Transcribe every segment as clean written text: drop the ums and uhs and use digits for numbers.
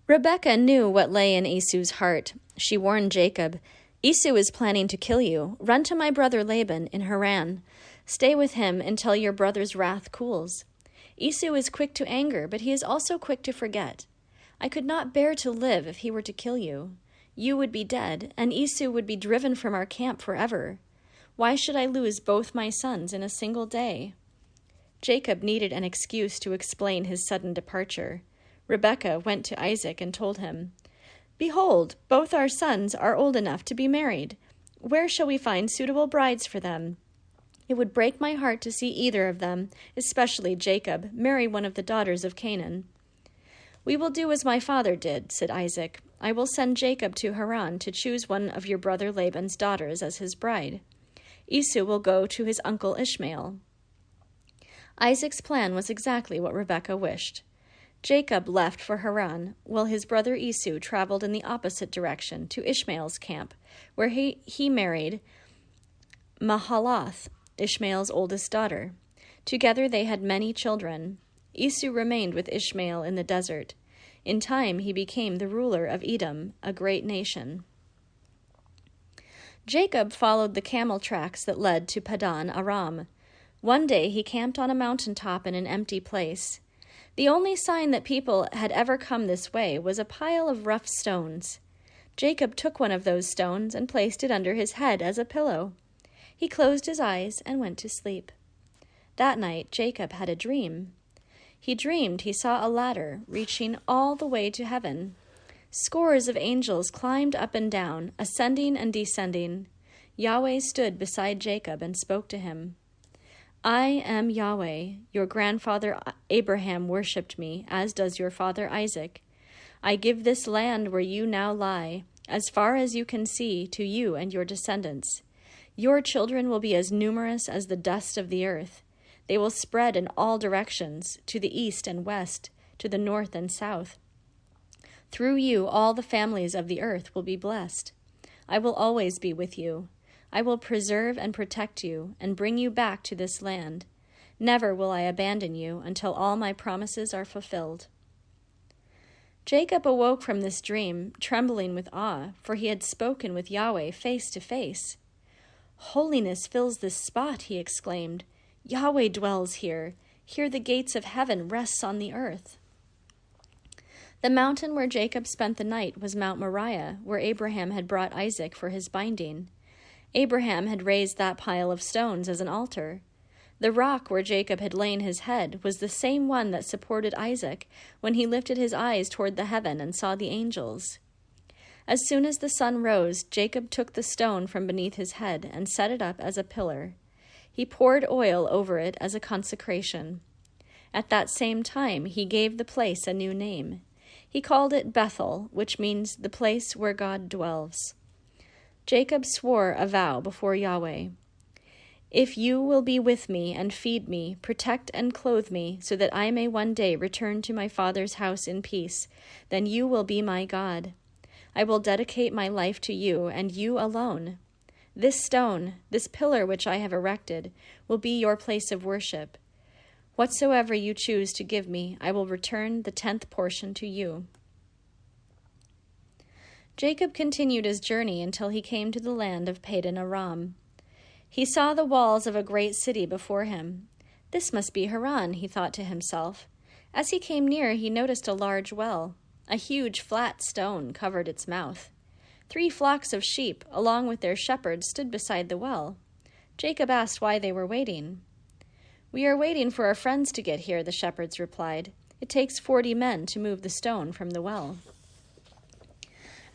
Rebekah knew what lay in Esau's heart. She warned Jacob, "Esau is planning to kill you. Run to my brother Laban in Haran. Stay with him until your brother's wrath cools. Esau is quick to anger, but he is also quick to forget. I could not bear to live if he were to kill you. You would be dead, and Esau would be driven from our camp forever. Why should I lose both my sons in a single day?" Jacob needed an excuse to explain his sudden departure. Rebekah went to Isaac and told him, "Behold, both our sons are old enough to be married. Where shall we find suitable brides for them? It would break my heart to see either of them, especially Jacob, marry one of the daughters of Canaan." "We will do as my father did," said Isaac. "I will send Jacob to Haran to choose one of your brother Laban's daughters as his bride. Esau will go to his uncle Ishmael." Isaac's plan was exactly what Rebekah wished. Jacob left for Haran, while his brother Esau traveled in the opposite direction to Ishmael's camp, where he married Mahalath, Ishmael's oldest daughter. Together they had many children. Esau remained with Ishmael in the desert. In time he became the ruler of Edom, a great nation. Jacob followed the camel tracks that led to Padan Aram. One day he camped on a mountaintop in an empty place. The only sign that people had ever come this way was a pile of rough stones. Jacob took one of those stones and placed it under his head as a pillow. He closed his eyes and went to sleep. That night Jacob had a dream. He dreamed he saw a ladder reaching all the way to heaven. Scores of angels climbed up and down, ascending and descending. Yahweh stood beside Jacob and spoke to him. "I am Yahweh. Your grandfather Abraham worshipped me, as does your father Isaac. I give this land where you now lie, as far as you can see, to you and your descendants. Your children will be as numerous as the dust of the earth. They will spread in all directions, to the east and west, to the north and south. Through you all the families of the earth will be blessed. I will always be with you. I will preserve and protect you and bring you back to this land. Never will I abandon you until all my promises are fulfilled." Jacob awoke from this dream, trembling with awe, for he had spoken with Yahweh face to face. "Holiness fills this spot," he exclaimed. "Yahweh dwells here. Here the gates of heaven rests on the earth." The mountain where Jacob spent the night was Mount Moriah, where Abraham had brought Isaac for his binding. Abraham had raised that pile of stones as an altar. The rock where Jacob had lain his head was the same one that supported Isaac when he lifted his eyes toward the heaven and saw the angels. As soon as the sun rose, Jacob took the stone from beneath his head and set it up as a pillar. He poured oil over it as a consecration. At that same time, he gave the place a new name. He called it Bethel, which means the place where God dwells. Jacob swore a vow before Yahweh. "If you will be with me and feed me, protect and clothe me, so that I may one day return to my father's house in peace, then you will be my God. I will dedicate my life to you and you alone. This stone, this pillar which I have erected, will be your place of worship. Whatsoever you choose to give me, I will return the 10th portion to you." Jacob continued his journey until he came to the land of Padan Aram. He saw the walls of a great city before him. "This must be Haran," he thought to himself. As he came near, he noticed a large well. A huge flat stone covered its mouth. 3 flocks of sheep, along with their shepherds, stood beside the well. Jacob asked why they were waiting. "We are waiting for our friends to get here," the shepherds replied. "It takes 40 men to move the stone from the well."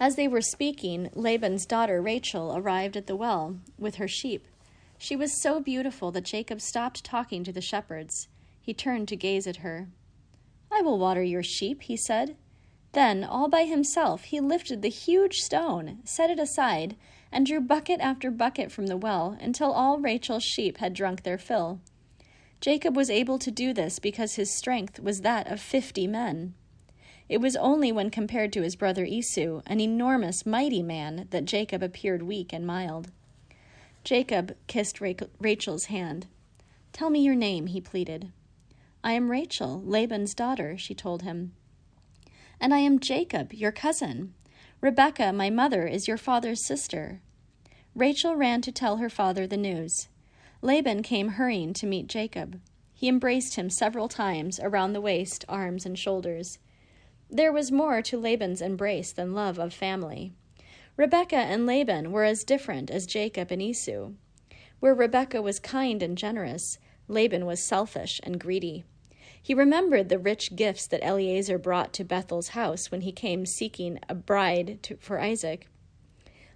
As they were speaking, Laban's daughter Rachel arrived at the well with her sheep. She was so beautiful that Jacob stopped talking to the shepherds. He turned to gaze at her. "I will water your sheep," he said. Then, all by himself, he lifted the huge stone, set it aside, and drew bucket after bucket from the well until all Rachel's sheep had drunk their fill. Jacob was able to do this because his strength was that of 50 men. It was only when compared to his brother Esau, an enormous, mighty man, that Jacob appeared weak and mild. Jacob kissed Rachel's hand. "Tell me your name," he pleaded. "I am Rachel, Laban's daughter," she told him. And I am Jacob, your cousin. Rebekah, my mother, is your father's sister." Rachel ran to tell her father the news. Laban came hurrying to meet Jacob. He embraced him several times around the waist, arms, and shoulders. There was more to Laban's embrace than love of family. Rebekah and Laban were as different as Jacob and Esau. Where Rebekah was kind and generous, Laban was selfish and greedy. He remembered the rich gifts that Eliezer brought to Bethel's house when he came seeking a bride for Isaac.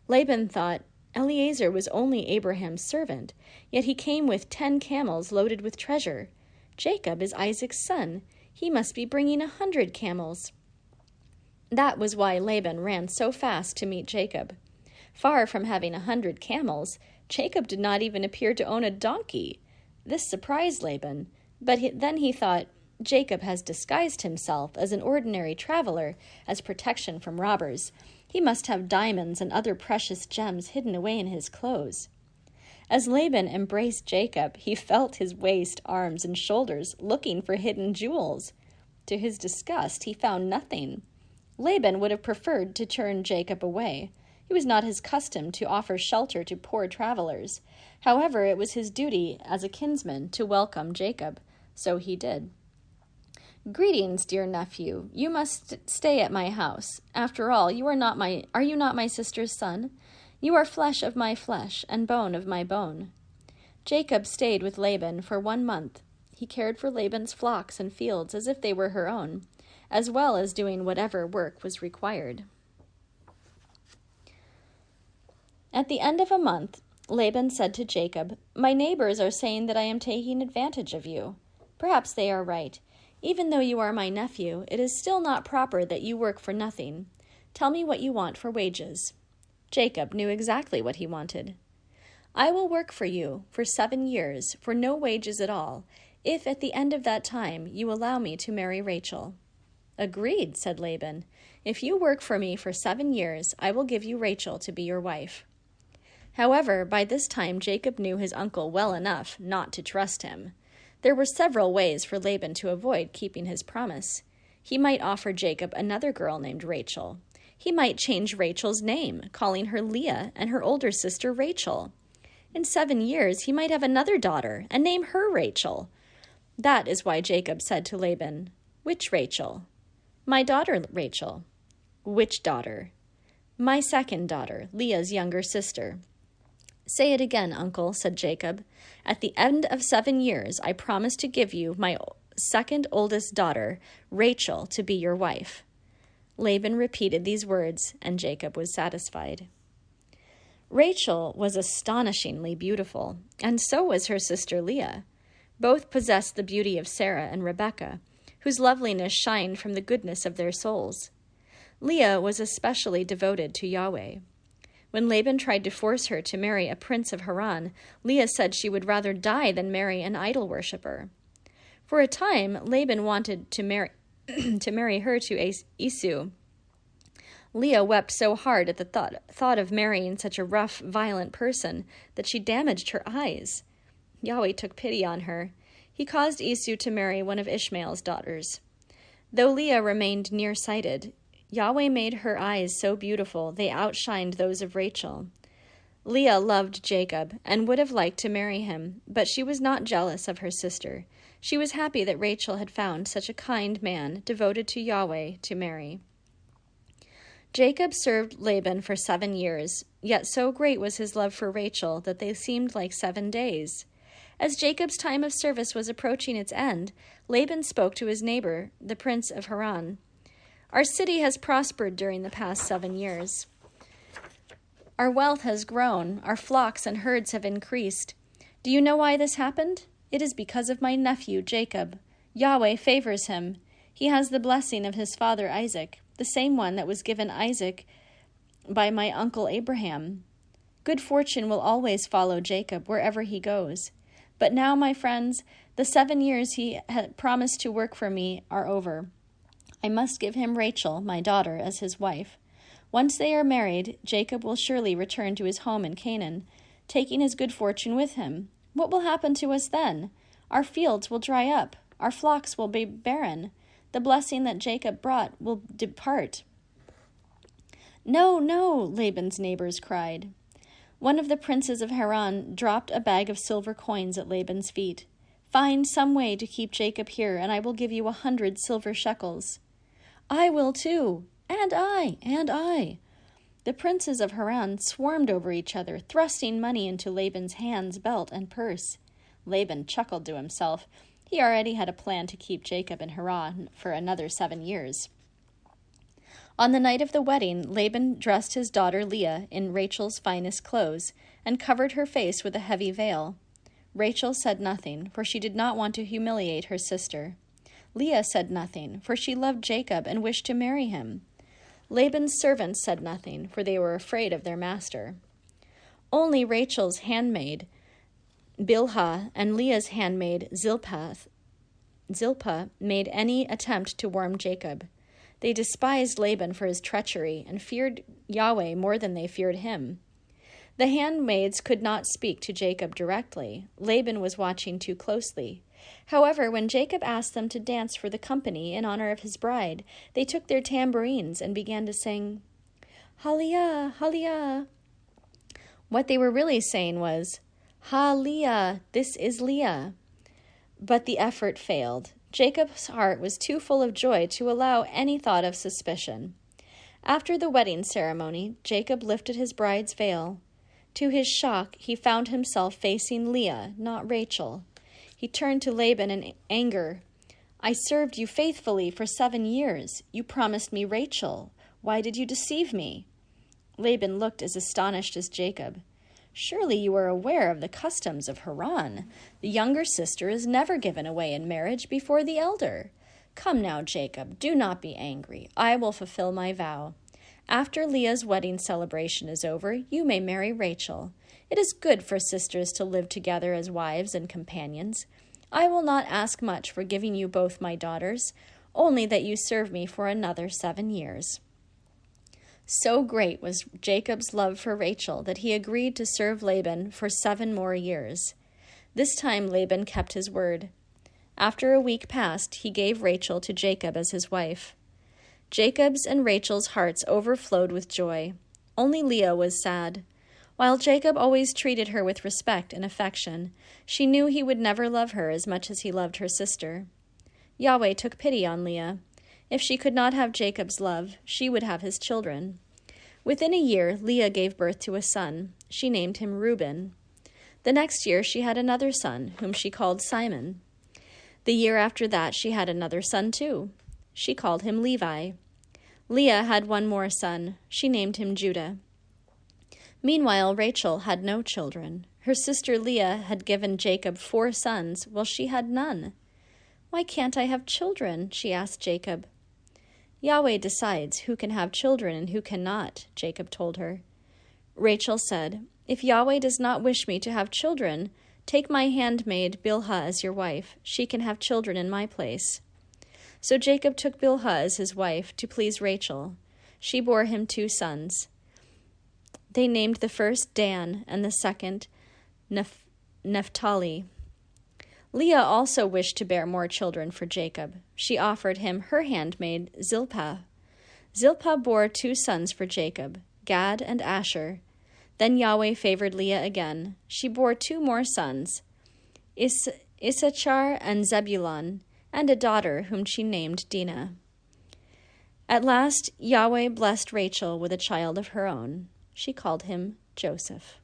Laban thought, Eliezer was only Abraham's servant, yet he came with 10 camels loaded with treasure. Jacob is Isaac's son. He must be bringing 100 camels. That was why Laban ran so fast to meet Jacob. Far from having 100 camels, Jacob did not even appear to own a donkey. This surprised Laban, but then he thought, Jacob has disguised himself as an ordinary traveler as protection from robbers. He must have diamonds and other precious gems hidden away in his clothes. As Laban embraced Jacob, he felt his waist, arms, and shoulders looking for hidden jewels. To his disgust, he found nothing. Laban would have preferred to turn Jacob away. It was not his custom to offer shelter to poor travelers. However, it was his duty as a kinsman to welcome Jacob, so he did. "Greetings, dear nephew. You must stay at my house. After all, are you not my sister's son? You are flesh of my flesh and bone of my bone." Jacob stayed with Laban for 1 month. He cared for Laban's flocks and fields as if they were her own, as well as doing whatever work was required. At the end of a month, Laban said to Jacob, "My neighbors are saying that I am taking advantage of you. Perhaps they are right. Even though you are my nephew, it is still not proper that you work for nothing. Tell me what you want for wages." Jacob knew exactly what he wanted. "I will work for you for 7 years for no wages at all, if at the end of that time you allow me to marry Rachel." "Agreed," said Laban. "If you work for me for 7 years, I will give you Rachel to be your wife." However, by this time Jacob knew his uncle well enough not to trust him. There were several ways for Laban to avoid keeping his promise. He might offer Jacob another girl named Rachel. He might change Rachel's name, calling her Leah and her older sister Rachel. In 7 years, he might have another daughter and name her Rachel. That is why Jacob said to Laban, "Which Rachel?" "My daughter Rachel." "Which daughter?" "My second daughter, Leah's younger sister." "Say it again, uncle," said Jacob. "At the end of 7 years, I promise to give you my second oldest daughter, Rachel, to be your wife." Laban repeated these words, and Jacob was satisfied. Rachel was astonishingly beautiful, and so was her sister Leah. Both possessed the beauty of Sarah and Rebekah, whose loveliness shined from the goodness of their souls. Leah was especially devoted to Yahweh. When Laban tried to force her to marry a prince of Haran, Leah said she would rather die than marry an idol worshiper. For a time, Laban wanted to marry her to Esau. Leah wept so hard at the thought of marrying such a rough, violent person that she damaged her eyes. Yahweh took pity on her. He caused Esau to marry one of Ishmael's daughters. Though Leah remained nearsighted, Yahweh made her eyes so beautiful they outshined those of Rachel. Leah loved Jacob and would have liked to marry him, but she was not jealous of her sister. She was happy that Rachel had found such a kind man devoted to Yahweh to marry. Jacob served Laban for 7 years, yet so great was his love for Rachel that they seemed like 7 days. As Jacob's time of service was approaching its end, Laban spoke to his neighbor, the prince of Haran. "Our city has prospered during the past 7 years. Our wealth has grown, our flocks and herds have increased. Do you know why this happened? It is because of my nephew Jacob. Yahweh favors him. He has the blessing of his father Isaac, the same one that was given Isaac by my uncle Abraham. Good fortune will always follow Jacob wherever he goes. But now, my friends, the 7 years he had promised to work for me are over. I must give him Rachel, my daughter, as his wife. Once they are married, Jacob will surely return to his home in Canaan, taking his good fortune with him. What will happen to us then? Our fields will dry up. Our flocks will be barren. The blessing that Jacob brought will depart." "No, no," Laban's neighbors cried. One of the princes of Haran dropped a bag of silver coins at Laban's feet. "Find some way to keep Jacob here, and I will give you 100 silver shekels." "I will too." "And I, and I." The princes of Haran swarmed over each other, thrusting money into Laban's hands, belt, and purse. Laban chuckled to himself. He already had a plan to keep Jacob in Haran for another 7 years. On the night of the wedding, Laban dressed his daughter Leah in Rachel's finest clothes and covered her face with a heavy veil. Rachel said nothing, for she did not want to humiliate her sister. Leah said nothing, for she loved Jacob and wished to marry him. Laban's servants said nothing, for they were afraid of their master. Only Rachel's handmaid, Bilhah, and Leah's handmaid, Zilpah, made any attempt to warn Jacob. They despised Laban for his treachery and feared Yahweh more than they feared him. The handmaids could not speak to Jacob directly. Laban was watching too closely. However, when Jacob asked them to dance for the company in honor of his bride, they took their tambourines and began to sing, "Hallelujah, hallelujah." What they were really saying was, "Ha, Leah, this is Leah." But the effort failed. Jacob's heart was too full of joy to allow any thought of suspicion. After the wedding ceremony, Jacob lifted his bride's veil. To his shock, he found himself facing Leah, not Rachel. He turned to Laban in anger. "I served you faithfully for 7 years. You promised me Rachel. Why did you deceive me?" Laban looked as astonished as Jacob. "Surely you are aware of the customs of Haran. The younger sister is never given away in marriage before the elder. Come now, Jacob, do not be angry. I will fulfill my vow. After Leah's wedding celebration is over, you may marry Rachel. It is good for sisters to live together as wives and companions. I will not ask much for giving you both my daughters, only that you serve me for another 7 years." So great was Jacob's love for Rachel that he agreed to serve Laban for 7 more years. This time Laban kept his word. After a week passed, he gave Rachel to Jacob as his wife. Jacob's and Rachel's hearts overflowed with joy. Only Leah was sad. While Jacob always treated her with respect and affection, she knew he would never love her as much as he loved her sister. Yahweh took pity on Leah. If she could not have Jacob's love, she would have his children. Within a year, Leah gave birth to a son. She named him Reuben. The next year, she had another son, whom she called Simon. The year after that, she had another son too. She called him Levi. Leah had one more son. She named him Judah. Meanwhile, Rachel had no children. Her sister Leah had given Jacob 4 sons, while she had none. "Why can't I have children?" she asked Jacob. "Yahweh decides who can have children and who cannot," Jacob told her. Rachel said, "If Yahweh does not wish me to have children, take my handmaid Bilhah as your wife. She can have children in my place." So Jacob took Bilhah as his wife to please Rachel. She bore him 2 sons. They named the first Dan and the second Naphtali. Leah also wished to bear more children for Jacob. She offered him her handmaid Zilpah. Zilpah bore 2 sons for Jacob, Gad and Asher. Then Yahweh favored Leah again. She bore 2 more sons, Issachar and Zebulun, and a daughter whom she named Dinah. At last, Yahweh blessed Rachel with a child of her own. She called him Joseph.